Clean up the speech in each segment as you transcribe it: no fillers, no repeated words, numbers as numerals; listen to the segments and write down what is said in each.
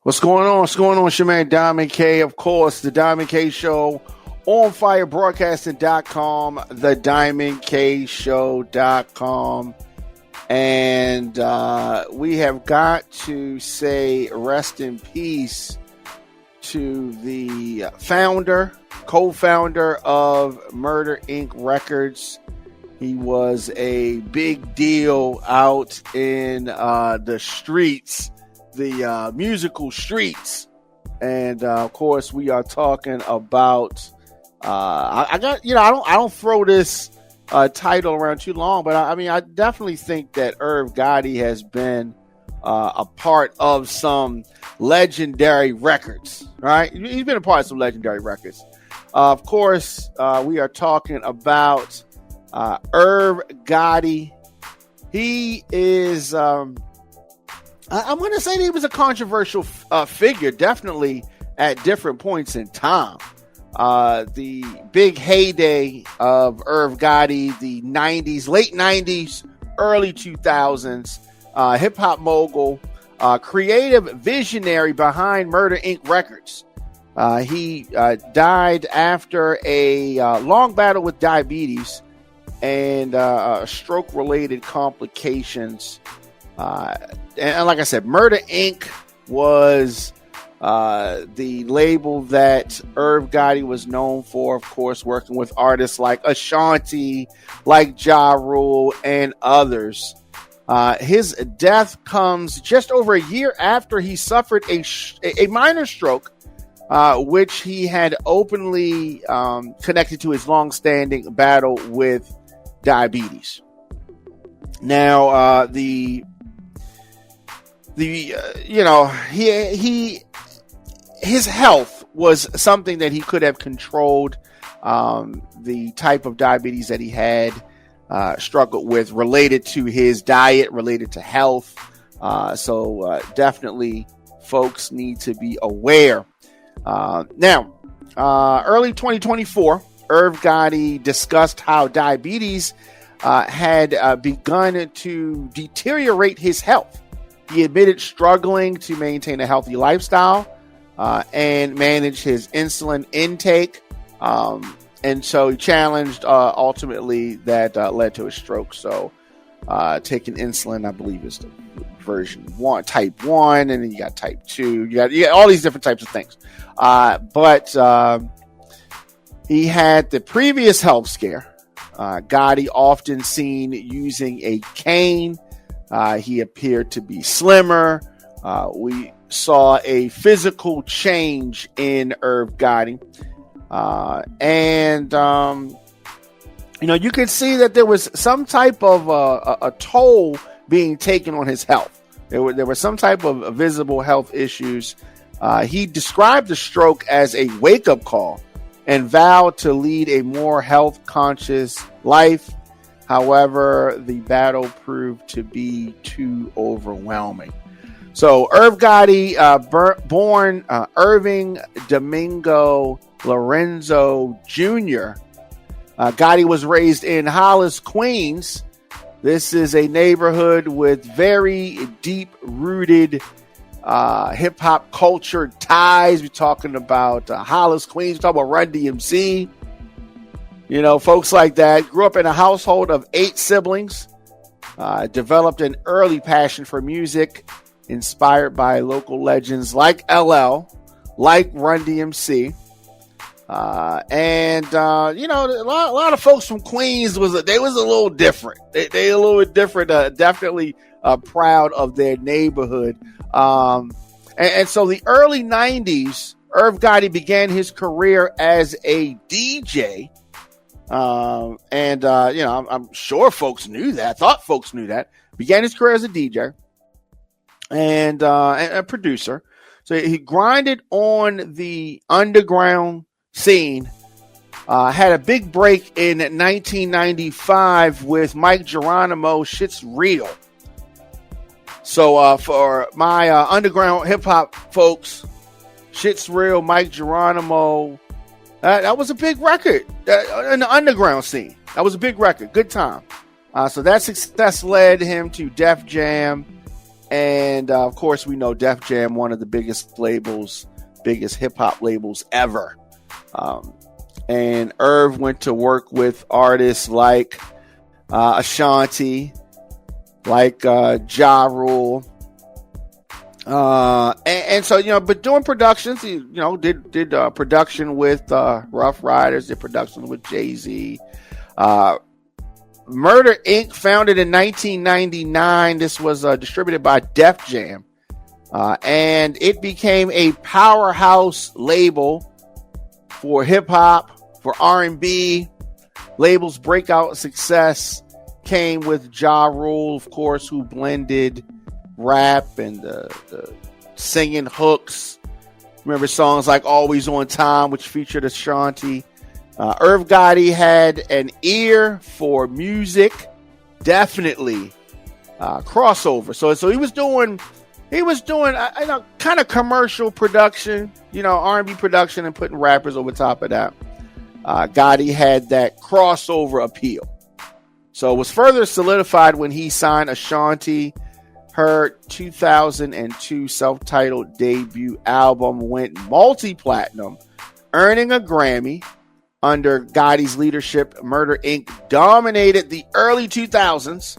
What's going on? What's going on? It's your man Diamond K, of course, the Diamond K Show on firebroadcasting.com, the diamondkshow.com. And we have got to say rest in peace to the co-founder of Murder Inc. Records. He was a big deal out in the streets, the musical streets. And of course, we are talking about I don't throw this title around too long, but I definitely think that Irv Gotti has been a part of some legendary records, right? He's been a part of some legendary records. Of course, we are talking about Irv Gotti. He is, I'm going to say that he was a controversial figure, definitely at different points in time. The big heyday of Irv Gotti, the 90s, late 90s, early 2000s, hip-hop mogul, creative visionary behind Murder Inc. Records. He died after a long battle with diabetes and stroke-related complications. And like I said, Murder Inc. was the label that Irv Gotti was known for, of course, working with artists like Ashanti, like Ja Rule, and others. His death comes just over a year after he suffered a minor stroke, which he had openly connected to his long-standing battle with diabetes. Now, his health was something that he could have controlled. The type of diabetes that he had struggled with, related to his diet, related to health. So definitely folks need to be aware. Now, early 2024, Irv Gotti discussed how diabetes had begun to deteriorate his health. He admitted struggling to maintain a healthy lifestyle and manage his insulin intake. And so he challenged, ultimately, that led to a stroke. So taking insulin, I believe, is the version 1, type 1, and then you got type 2. You got all these different types of things. But he had the previous health scare. Gotti often seen using a cane. He appeared to be slimmer. We saw a physical change in Irv Gotti. You could see that there was some type of a toll being taken on his health. There were some type of visible health issues. He described the stroke as a wake-up call and vowed to lead a more health-conscious life. However, the battle proved to be too overwhelming. So Irv Gotti, born Irving Domingo Lorenzo Jr. Gotti was raised in Hollis, Queens. This is a neighborhood with very deep-rooted hip-hop culture ties. We're talking about Hollis, Queens. We're talking about Run DMC. Folks like that. Grew up in a household of 8 siblings. Developed an early passion for music, inspired by local legends like LL, like Run DMC. A lot of folks from Queens was a little different. They a little bit different. Definitely proud of their neighborhood. And so the early 90s, Irv Gotti began his career as a DJ. I'm sure folks knew that. I thought folks knew that. Began his career as a DJ and a producer. So he grinded on the underground scene. Had a big break in 1995 with Mike Geronimo, Shit's Real. So for my underground hip-hop folks, Shit's Real, Mike Geronimo, that was a big record in the underground scene. That was a big record. Good time. So that success led him to Def Jam And of course, we know Def Jam, one of the biggest hip hop labels ever. And Irv went to work with artists like Ashanti, like Ja Rule. And so, but doing productions, did production with Rough Riders, did production with Jay-Z. Murder Inc., founded in 1999. This was distributed by Def Jam. And it became a powerhouse label for hip-hop, for R&B. Label's breakout success came with Ja Rule, of course, who blended rap and the singing hooks. Remember songs like Always on Time, which featured Ashanti. Irv Gotti had an ear for music, definitely crossover. So he was doing kind of commercial production, R&B production, and putting rappers over top of that. Gotti had that crossover appeal. So it was further solidified when he signed Ashanti. Her 2002 self-titled debut album went multi-platinum, earning a Grammy. Under Gotti's leadership, Murder Inc. dominated the early 2000s.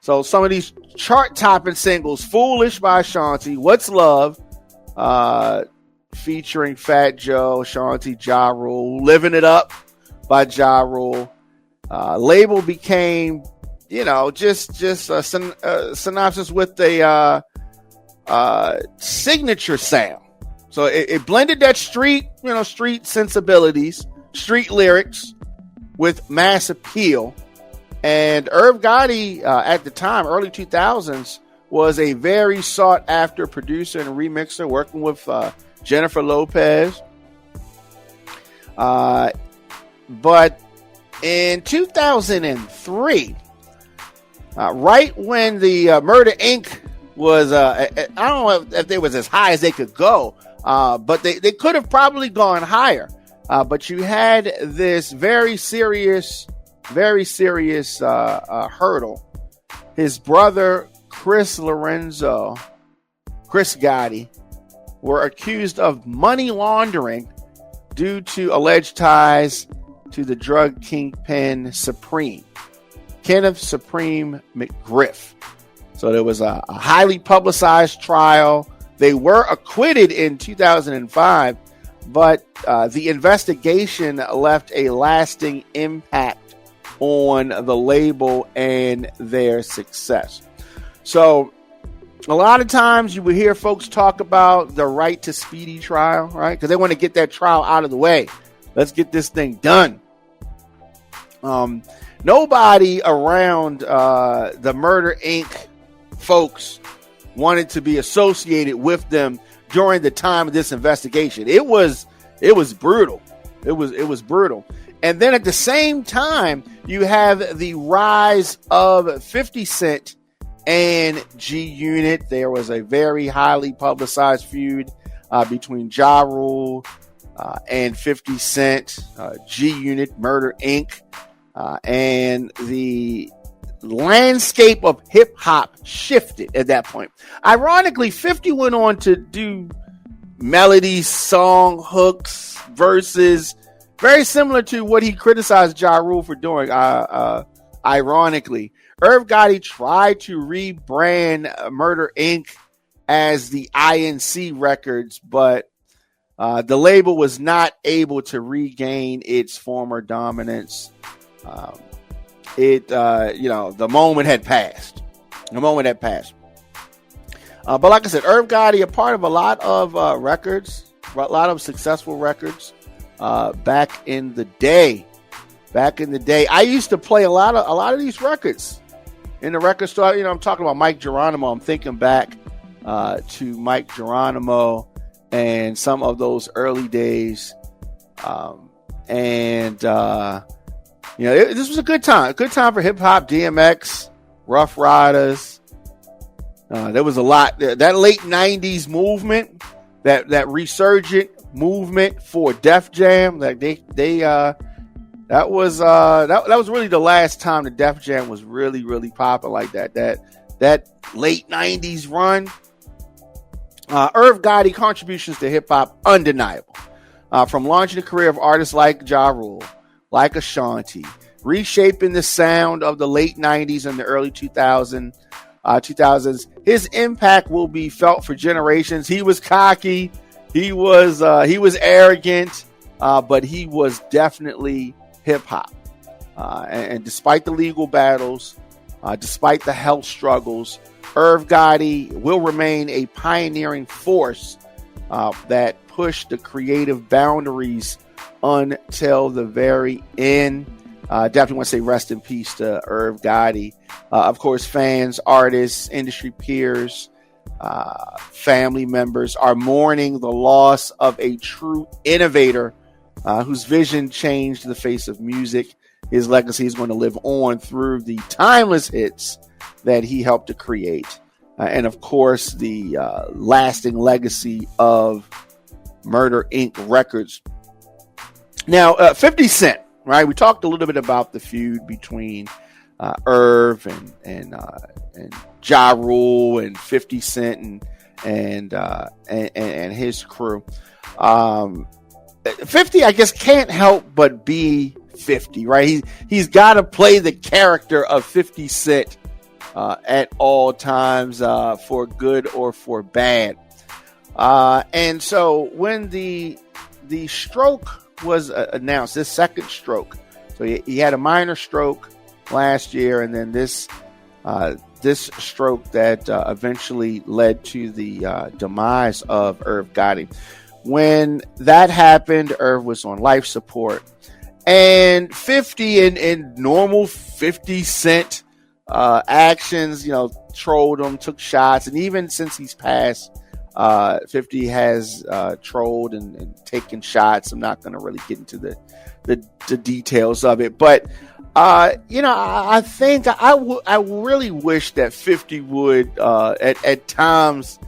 So some of these chart-topping singles, Foolish by Ashanti, What's Love, featuring Fat Joe, Ashanti, Ja Rule, Living It Up by Ja Rule. Label became, just a synopsis with a signature sound. So it blended that street sensibilities, street lyrics with mass appeal. And Irv Gotti, at the time, early 2000s, was a very sought after producer and remixer, working with Jennifer Lopez. But in 2003, right when the Murder Inc. was, I don't know if they was as high as they could go, but they could have probably gone higher. But you had this very serious hurdle. His brother, Lorenzo, Chris Gotti, were accused of money laundering due to alleged ties to the drug kingpin Kenneth Supreme McGriff. So there was a highly publicized trial. They were acquitted in 2005. But the investigation left a lasting impact on the label and their success. So a lot of times you will hear folks talk about the right to speedy trial, right? Because they want to get that trial out of the way. Let's get this thing done. Nobody around the Murder Inc. folks wanted to be associated with them during the time of this investigation. It was brutal. It was brutal. And then at the same time, you have the rise of 50 Cent and G Unit. There was a very highly publicized feud between Ja Rule and 50 Cent, G Unit, Murder Inc. And the landscape of hip hop shifted at that point. Ironically, 50 went on to do melodies, song hooks, verses, very similar to what he criticized Ja Rule for doing. Ironically, Irv Gotti tried to rebrand Murder Inc. as the INC Records, but the label was not able to regain its former dominance. The moment had passed. But like I said, Irv Gotti, a part of a lot of records, a lot of successful records back in the day. I used to play a lot of these records in the record store. I'm talking about Mike Geronimo. I'm thinking back to Mike Geronimo and some of those early days. This was a good time. A good time for hip hop, DMX, Rough Riders. There was a lot. That late 90s movement, that resurgent movement for Def Jam, that was really the last time the Def Jam was really, really popping like that. that late 90s run. Irv Gotti contributions to hip hop undeniable. From launching the career of artists like Ja Rule, like Ashanti, reshaping the sound of the late 90s and the early 2000s, his impact will be felt for generations. He was cocky, he was arrogant, but he was definitely hip hop. And despite the legal battles, despite the health struggles, Irv Gotti will remain a pioneering force that pushed the creative boundaries until the very end. Definitely want to say rest in peace to Irv Gotti. Of course, fans, artists, industry peers, family members are mourning the loss of a true innovator whose vision changed the face of music. His legacy is going to live on through the timeless hits that he helped to create. And of course, the lasting legacy of Murder Inc. Records. Now, 50 Cent, right? We talked a little bit about the feud between Irv and Ja Rule and 50 Cent and his crew. 50, I guess, can't help but be 50, right? He's got to play the character of 50 Cent at all times, for good or for bad. And so when the stroke was announced, this second stroke, so he had a minor stroke last year, and then this stroke that eventually led to the demise of Irv Gotti. When that happened, Irv was on life support, and 50 in normal 50 Cent actions, trolled him, took shots, and even since he's passed, 50 has trolled and taken shots. I'm not going to really get into the details of it, but I think I really wish that 50 would at times,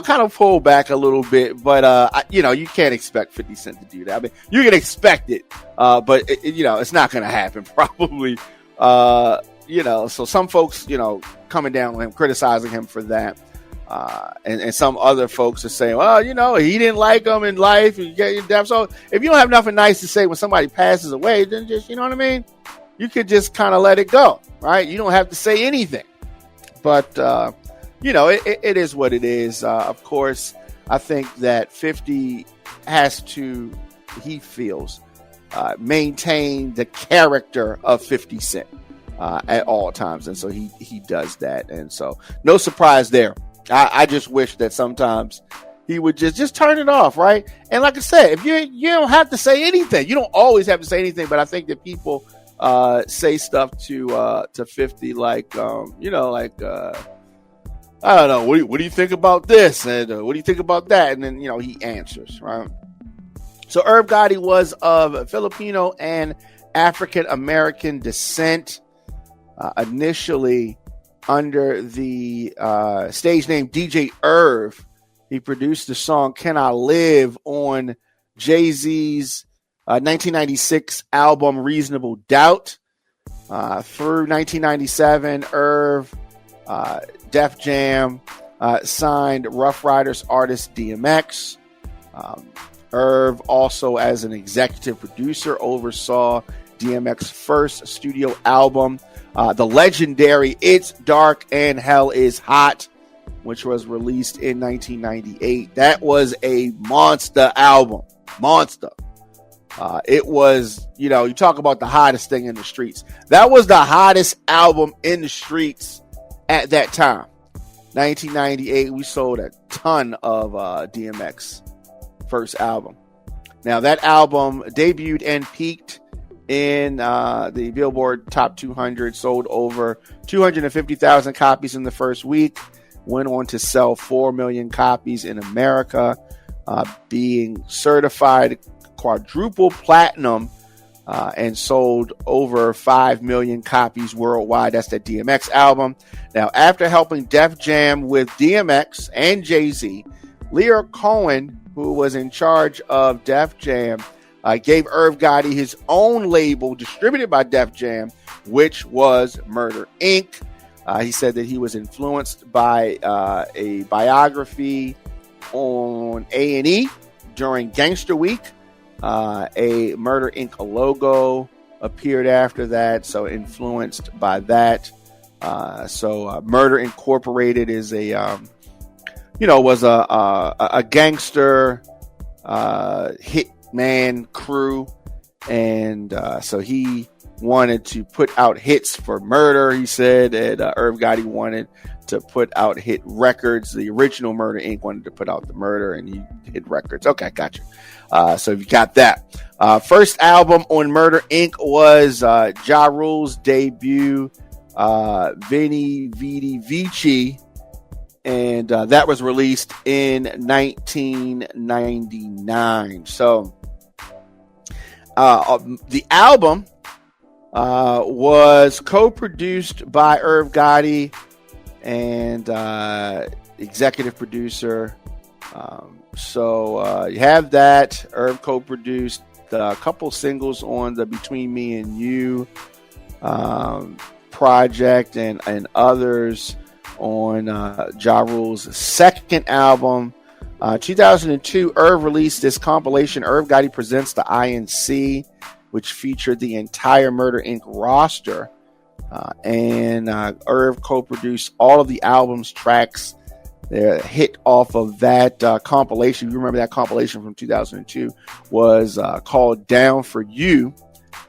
kind of pull back a little bit, but you can't expect 50 Cent to do that. I mean, you can expect it, but it's not going to happen probably. So some folks, coming down on him, criticizing him for that. And some other folks are saying, well, he didn't like him in life. So if you don't have nothing nice to say when somebody passes away, then just, you know what I mean? You could just kind of let it go, right? You don't have to say anything. But, it is what it is. Of course, I think that 50 has to, he feels, maintain the character of 50 Cent at all times. And so he does that. And so no surprise there. I just wish that sometimes he would just turn it off, right? And like I said, if you don't have to say anything, you don't always have to say anything. But I think that people say stuff to 50 like, I don't know, what do you think about this? And what do you think about that? And then, he answers, right? So Irv Gotti was of Filipino and African American descent, initially under the stage name DJ Irv. He produced the song Can I Live on Jay-Z's 1996 album Reasonable Doubt. Through 1997, Irv, Def Jam, signed Rough Riders artist DMX. Irv also, as an executive producer, oversaw DMX's first studio album, the legendary It's Dark and Hell is Hot, which was released in 1998. That was a monster album. Monster. It was, you talk about the hottest thing in the streets. That was the hottest album in the streets at that time. 1998, we sold a ton of DMX first album. Now, that album debuted and peaked in the Billboard Top 200, sold over 250,000 copies in the first week, went on to sell 4 million copies in America, being certified quadruple platinum, and sold over 5 million copies worldwide. That's the DMX album. Now, after helping Def Jam with DMX and Jay-Z, Lear Cohen, who was in charge of Def Jam, gave Irv Gotti his own label distributed by Def Jam, which was Murder Inc. He said that he was influenced by a biography on A&E during Gangster Week. A Murder Inc. logo appeared after that, so influenced by that. So Murder Incorporated is was a gangster hitman crew, and so he wanted to put out hits for murder. He said, and Irv Gotti wanted to put out hit records. The original Murder Inc. wanted to put out the murder, and he hit records. Okay, gotcha. So you got that. First album on Murder Inc. was Ja Rule's debut, Veni Vidi Vici, and that was released in 1999. So the album was co-produced by Irv Gotti and executive producer. So you have that. Irv co-produced a couple singles on the Between Me and You project and others on Ja Rule's second album. 2002, Irv released this compilation, Irv Gotti Presents the INC, which featured the entire Murder Inc. roster. And Irv co-produced all of the album's tracks. The hit off of that compilation, you remember that compilation from 2002, was called Down for You.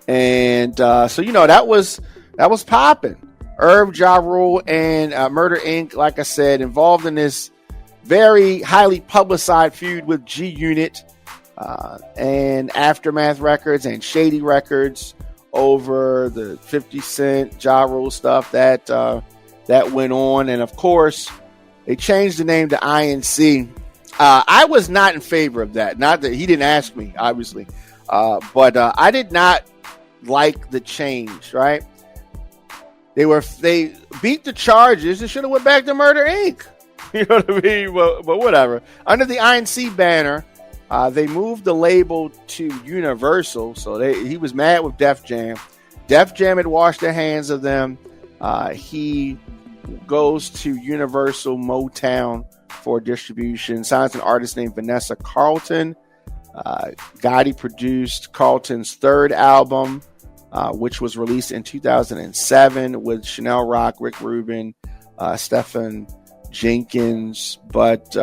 And so, that was popping. Irv, Ja Rule, and Murder Inc., like I said, involved in this very highly publicized feud with G Unit and Aftermath Records and Shady Records over the 50 Cent Ja Rule stuff that went on. And of course, they changed the name to INC. I was not in favor of that. Not that he didn't ask me, obviously, but I did not like the change. Right? They beat the charges. They should have went back to Murder Inc. You know what I mean? But whatever. Under the INC banner, they moved the label to Universal. So he was mad with Def Jam. Def Jam had washed their hands of them. He goes to Universal Motown for distribution. Signs an artist named Vanessa Carlton. Gotti produced Carlton's third album, which was released in 2007 with Chanel Rock, Rick Rubin, Stephen Jenkins. But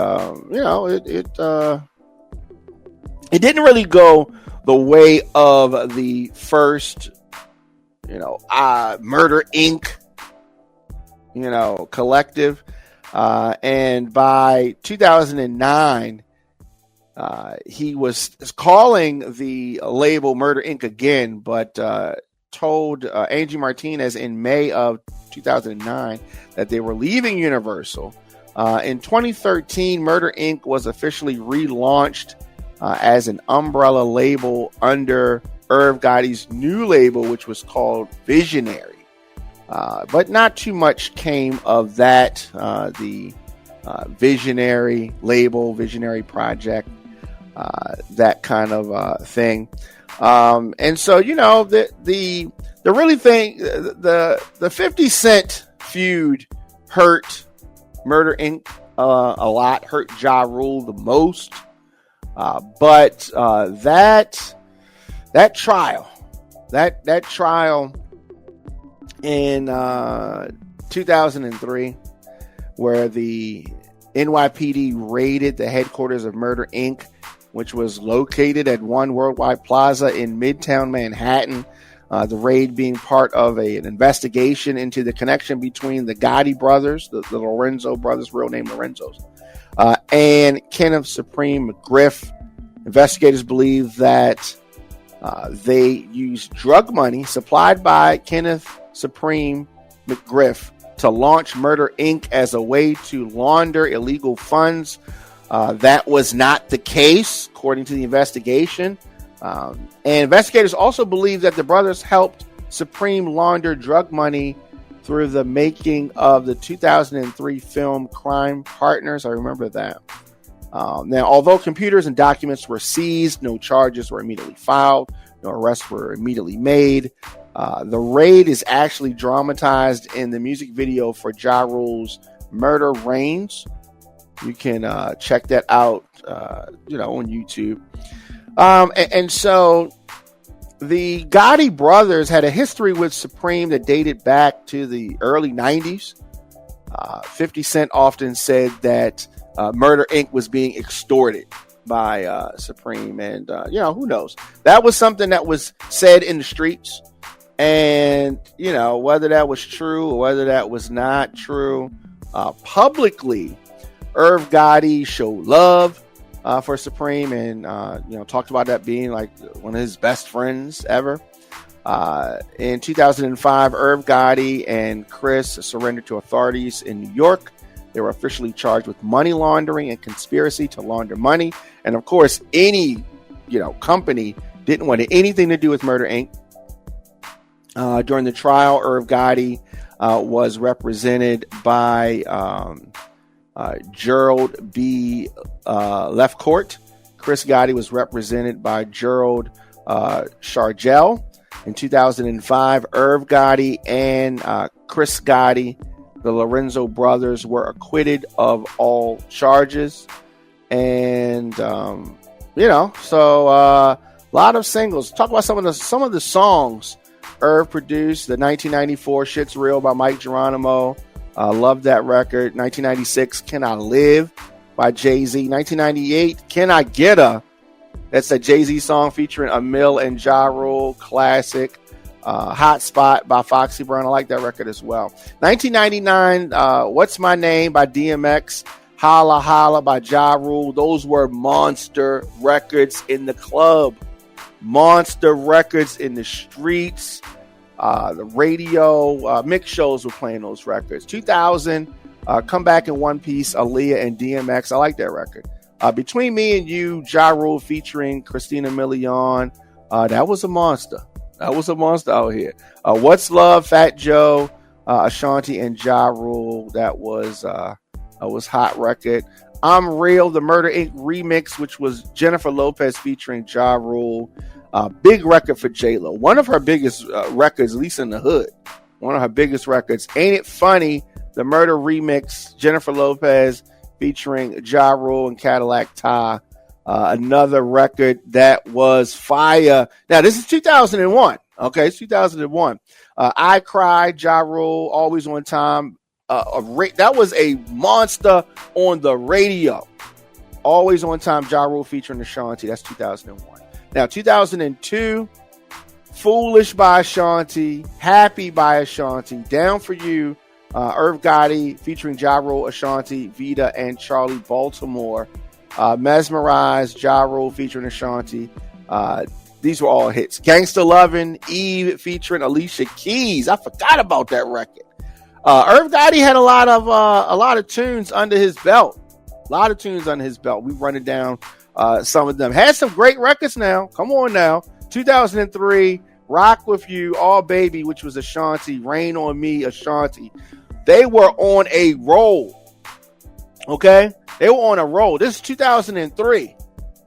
it didn't really go the way of the first, Murder Inc. Collective. And by 2009, he was calling the label Murder Inc. again, but told Angie Martinez in May of 2009 that they were leaving Universal. In 2013, Murder Inc. was officially relaunched as an umbrella label under Irv Gotti's new label, which was called Visionary. But not too much came of that, the Visionary label, Visionary project, that kind of thing. And so, the really thing, the 50 Cent feud hurt Murder Inc. A lot, hurt Ja Rule the most. But that trial in 2003, where the NYPD raided the headquarters of Murder Inc., which was located at One Worldwide Plaza in Midtown Manhattan. The raid being part of an investigation into the connection between the Gotti brothers, the Lorenzo brothers, real name Lorenzo's, and Kenneth Supreme McGriff. Investigators believe that they used drug money supplied by Kenneth Supreme McGriff to launch Murder Inc. as a way to launder illegal funds. That was not the case, according to the investigation. And investigators also believe that the brothers helped Supreme launder drug money through the making of the 2003 film Crime Partners. I remember that. Now, although computers and documents were seized, no charges were immediately filed, no arrests were immediately made. The raid is actually dramatized in the music video for Ja Rule's Murder Reigns. You can check that out, on YouTube. And so the Gotti brothers had a history with Supreme that dated back to the early 90s. 50 Cent often said that Murder Inc. was being extorted by Supreme. And, who knows? That was something that was said in the streets. And, whether that was true or whether that was not true, publicly, Irv Gotti showed love for Supreme and, talked about that being like one of his best friends ever. In 2005, Irv Gotti and Chris surrendered to authorities in New York. They were officially charged with money laundering and conspiracy to launder money. And of course, any, company didn't want anything to do with Murder Inc. During the trial, Irv Gotti was represented by Gerald B. Lefcourt. Chris Gotti was represented by Gerald Shargel. In 2005, Irv Gotti and Chris Gotti, the Lorenzo brothers, were acquitted of all charges. And, so a lot of singles. Talk about some of the songs Irv produced. The 1994 Shit's Real by Mike Geronimo. Love that record. 1996, Can I Live by Jay-Z. 1998, Can I Get A? That's a Jay-Z song featuring Emil and Ja Rule. Classic. Hot Spot by Foxy Brown. I like that record as well. 1999, What's My Name by DMX. Holla Holla by Ja Rule. Those were monster records in the club. Monster records in the streets. The radio mix shows were playing those records. 2000, Come Back in One Piece, Aaliyah and DMX. I like that record. Between Me and You, Ja Rule featuring Christina Milian. That was a monster. That was a monster out here. What's Love, Fat Joe, Ashanti and Ja Rule. That was hot record. I'm Real, the Murder Inc. remix, which was Jennifer Lopez featuring Ja Rule. Big record for J-Lo. One of her biggest records, at least in the hood. One of her biggest records. Ain't It Funny, the Murder remix, Jennifer Lopez featuring Ja Rule and Cadillac Ty. Another record that was fire. Now, this is 2001. Okay, it's 2001. I Cry, Ja Rule, Always on Time. That was a monster on the radio. Always on Time, Ja Rule featuring Ashanti. That's 2001. Now, 2002, Foolish by Ashanti, Happy by Ashanti, Down for You, Irv Gotti featuring Ja Rule, Ashanti, Vita, and Charlie Baltimore. Mesmerized, Ja Rule featuring Ashanti. These were all hits. Gangsta Lovin', Eve featuring Alicia Keys. I forgot about that record. Irv Gotti had a lot of tunes under his belt. A lot of tunes under his belt. We've run it down. Some of them had some great records. Now, come on now. 2003, Rock With You, All Baby, which was Ashanti, Rain on Me, Ashanti. They were on a roll. Okay, they were on a roll. This is 2003.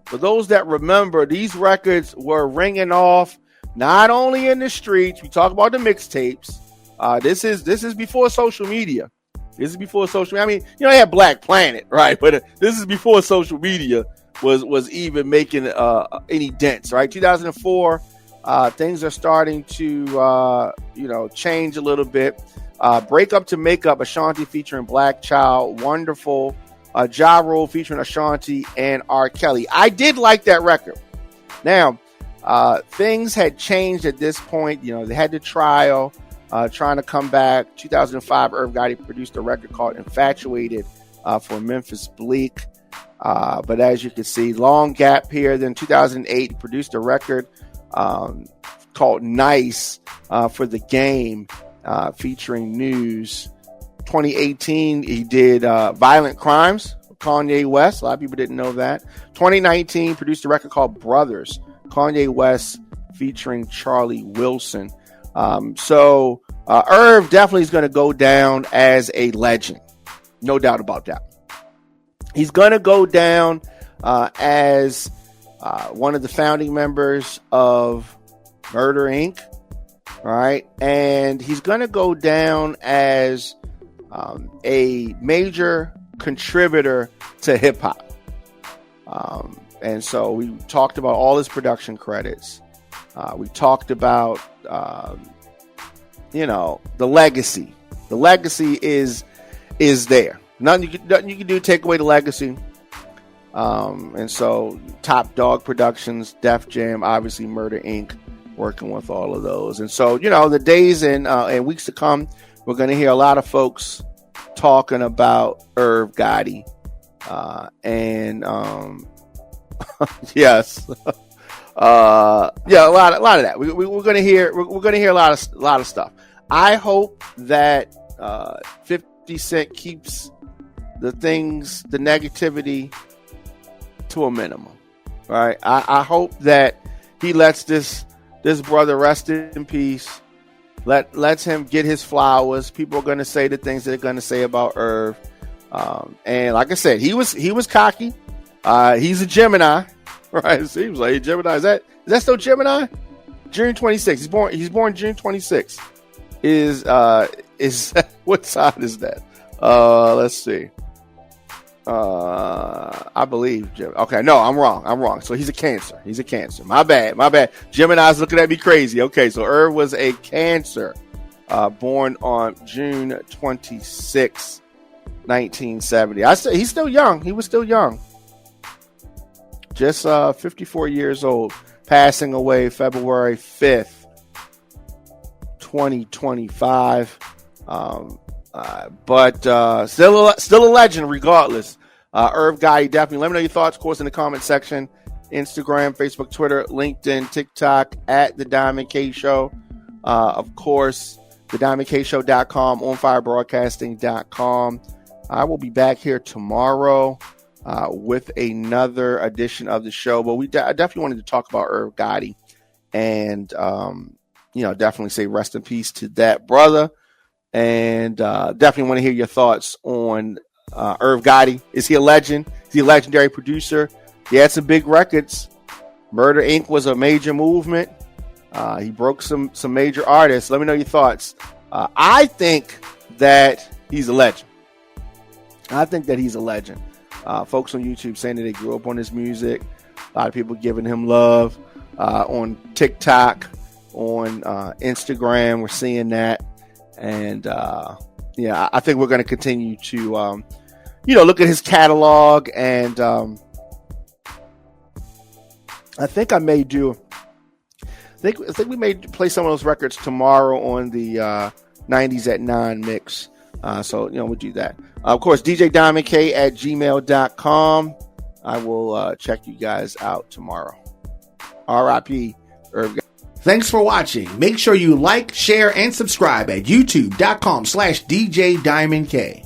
For those that remember, these records were ringing off not only in the streets. We talk about the mixtapes. This is before social media. This is before social media. I mean, they had Black Planet, right? But this is before social media was even making any dents, right? 2004, things are starting to change a little bit. Break Up to Make Up, Ashanti featuring Black Child, Wonderful. Ja Rule featuring Ashanti and R. Kelly. I did like that record. Now, things had changed at this point. They had the trial, trying to come back. 2005, Irv Gotti produced a record called Infatuated for Memphis Bleak. But as you can see, long gap here. Then 2008, he produced a record called Nice for The Game featuring News. 2018, he did Violent Crimes with Kanye West. A lot of people didn't know that. 2019, produced a record called Brothers. Kanye West featuring Charlie Wilson. So Irv definitely is going to go down as a legend. No doubt about that. He's going to go down as one of the founding members of Murder Inc. All right. And he's going to go down as a major contributor to hip hop. And so we talked about all his production credits. We talked about, the legacy. The legacy is there. Nothing you can do to take away the legacy. And so Top Dog Productions, Def Jam, obviously Murder Inc., working with all of those. And so, the days and weeks to come, we're going to hear a lot of folks talking about Irv Gotti. Yes. A lot of that. We're going to hear a lot of stuff. I hope that 50 Cent keeps the negativity to a minimum. Right? I hope that he lets this brother rest in peace. Lets him get his flowers. People are going to say the things they're going to say about Irv. And like I said, he was cocky. He's a Gemini, right? It seems like a Gemini. Is that still Gemini? June 26th. He's born June 26th. Is what sign is that? Let's see. I believe Gemini. Okay, no, I'm wrong. So he's a Cancer. My bad. Gemini's looking at me crazy. Okay, so Irv was a Cancer, born on June 26th, 1970. He's still young. He was still young. Just 54 years old, passing away February 5th, 2025. But still a legend regardless. Irv Gotti, definitely. Let me know your thoughts, of course, in the comment section. Instagram, Facebook, Twitter, LinkedIn, TikTok, at The Diamond K Show. Of course, TheDiamondKShow.com, OnFireBroadcasting.com. I will be back here tomorrow with another edition of the show. But I definitely wanted to talk about Irv Gotti. And, definitely say rest in peace to that brother. And definitely want to hear your thoughts on Irv Gotti. Is he a legend? Is he a legendary producer? He had some big records. Murder Inc. was a major movement. He broke some major artists. Let me know your thoughts. I think that he's a legend. Folks on YouTube saying that they grew up on his music. A lot of people giving him love on TikTok, on Instagram. We're seeing that. And, I think we're going to continue to, look at his catalog. And I think we may play some of those records tomorrow on the 90s at 9 mix. So we'll do that. Of course, DJDiamondK@gmail.com. I will check you guys out tomorrow. R.I.P. Irv. Thanks for watching. Make sure you like, share, and subscribe at youtube.com/DJ Diamond K.